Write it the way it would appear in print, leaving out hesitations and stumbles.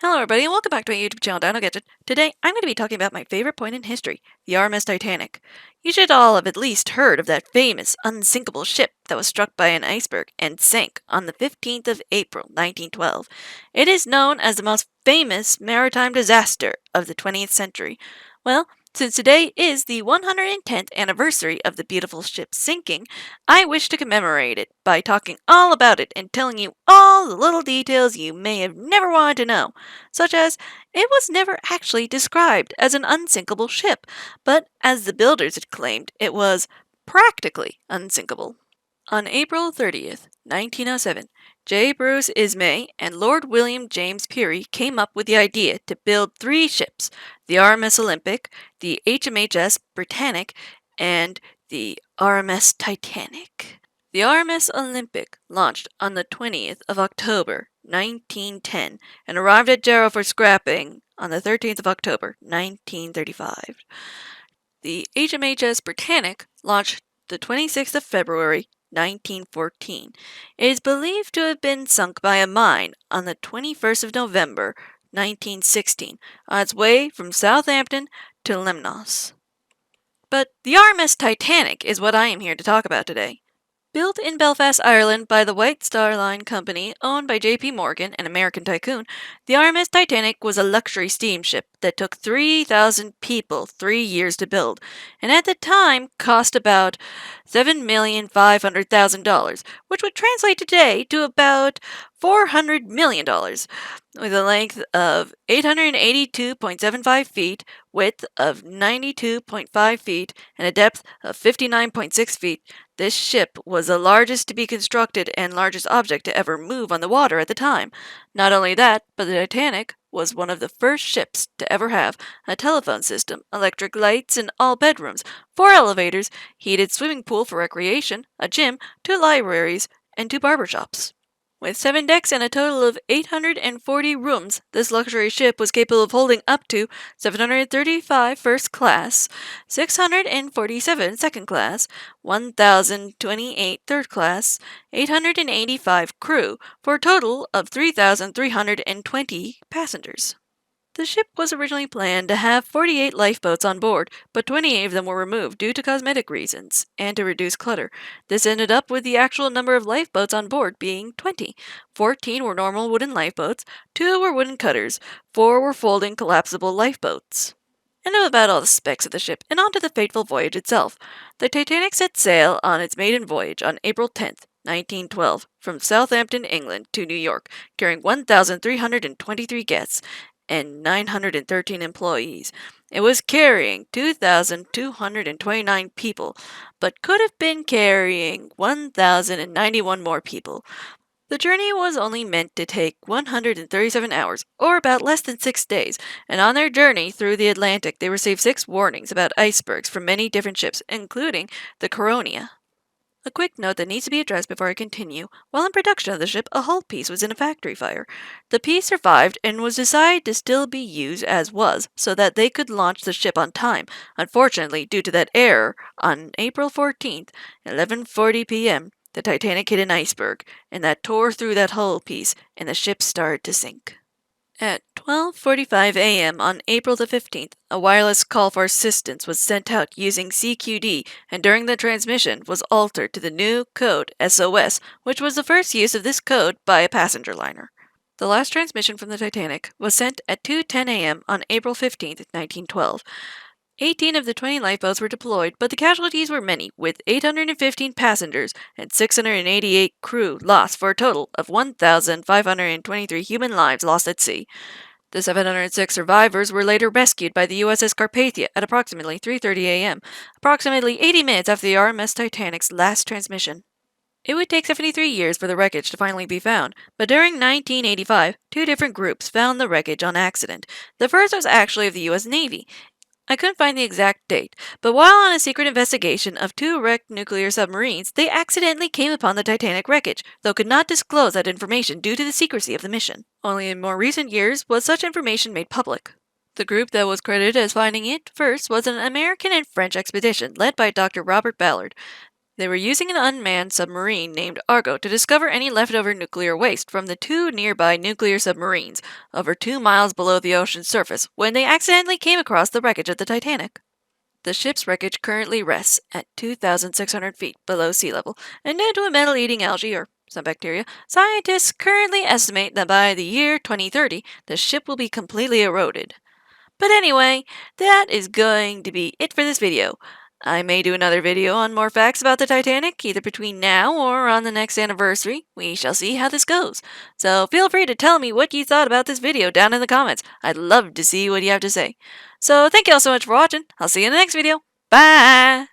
Hello everybody and welcome back to my YouTube channel, Dino Gadget. Today I'm going to be talking about my favorite point in history, the RMS Titanic. You should all have at least heard of that famous, unsinkable ship that was struck by an iceberg and sank on the 15th of April, 1912. It is known as the most famous maritime disaster of the 20th century. Well, since today is the 110th anniversary of the beautiful ship's sinking, I wish to commemorate it by talking all about it and telling you all the little details you may have never wanted to know, such as it was never actually described as an unsinkable ship, but as the builders had claimed, it was practically unsinkable. On April 30th, 1907, J. Bruce Ismay and Lord William James Peary came up with the idea to build three ships, the RMS Olympic, the HMHS Britannic, and the RMS Titanic. The RMS Olympic launched on the 20th of October, 1910, and arrived at Jarrow for scrapping on the 13th of October, 1935. The HMHS Britannic launched the 26th of February, 1914. It is believed to have been sunk by a mine on the 21st of November, 1916, on its way from Southampton to Lemnos. But the RMS Titanic is what I am here to talk about today. Built in Belfast, Ireland by the White Star Line Company, owned by J.P. Morgan, an American tycoon, the RMS Titanic was a luxury steamship that took 3,000 people 3 years to build, and at the time cost about $7,500,000, which would translate today to about $400 million, with a length of 882.75 feet, width of 92.5 feet, and a depth of 59.6 feet. This ship was the largest to be constructed and largest object to ever move on the water at the time. Not only that, but the Titanic was one of the first ships to ever have a telephone system, electric lights in all bedrooms, 4 elevators, heated swimming pool for recreation, a gym, 2 libraries, and 2 barber shops. With 7 decks and a total of 840 rooms, this luxury ship was capable of holding up to 735 first class, 647 second class, 1,028 third class, 885 crew, for a total of 3,320 passengers. The ship was originally planned to have 48 lifeboats on board, but 28 of them were removed due to cosmetic reasons and to reduce clutter. This ended up with the actual number of lifeboats on board being 20. 14 were normal wooden lifeboats, 2 were wooden cutters, 4 were folding collapsible lifeboats. Enough about all the specs of the ship, and on to the fateful voyage itself. The Titanic set sail on its maiden voyage on April 10th, 1912, from Southampton, England to New York, carrying 1,323 guests and 913 employees. It was carrying 2,229 people, but could have been carrying 1,091 more people. The journey was only meant to take 137 hours, or about less than 6 days, and on their journey through the Atlantic they received 6 warnings about icebergs from many different ships, including the Coronia. A quick note that needs to be addressed before I continue. While in production of the ship, a hull piece was in a factory fire. The piece survived and was decided to still be used as was, so that they could launch the ship on time. Unfortunately, due to that error, on April 14th, 11:40 p.m., the Titanic hit an iceberg, and that tore through that hull piece, and the ship started to sink. At 12:45 a.m. on April the 15th, a wireless call for assistance was sent out using CQD, and during the transmission was altered to the new code SOS, which was the first use of this code by a passenger liner. The last transmission from the Titanic was sent at 2:10 a.m. on April 15th, 1912. 18 of the 20 lifeboats were deployed, but the casualties were many, with 815 passengers and 688 crew lost for a total of 1,523 human lives lost at sea. The 706 survivors were later rescued by the USS Carpathia at approximately 3:30 a.m., approximately 80 minutes after the RMS Titanic's last transmission. It would take 73 years for the wreckage to finally be found, but during 1985, 2 different groups found the wreckage on accident. The first was actually of the U.S. Navy. I couldn't find the exact date, but while on a secret investigation of 2 wrecked nuclear submarines, they accidentally came upon the Titanic wreckage, though could not disclose that information due to the secrecy of the mission. Only in more recent years was such information made public. The group that was credited as finding it first was an American and French expedition led by Dr. Robert Ballard. They were using an unmanned submarine named Argo to discover any leftover nuclear waste from the two nearby nuclear submarines over 2 miles below the ocean's surface when they accidentally came across the wreckage of the Titanic. The ship's wreckage currently rests at 2,600 feet below sea level, and due to a metal-eating algae, or some bacteria, scientists currently estimate that by the year 2030, the ship will be completely eroded. But anyway, that is going to be it for this video. I may do another video on more facts about the Titanic, either between now or on the next anniversary. We shall see how this goes. So feel free to tell me what you thought about this video down in the comments. I'd love to see what you have to say. So thank you all so much for watching. I'll see you in the next video. Bye!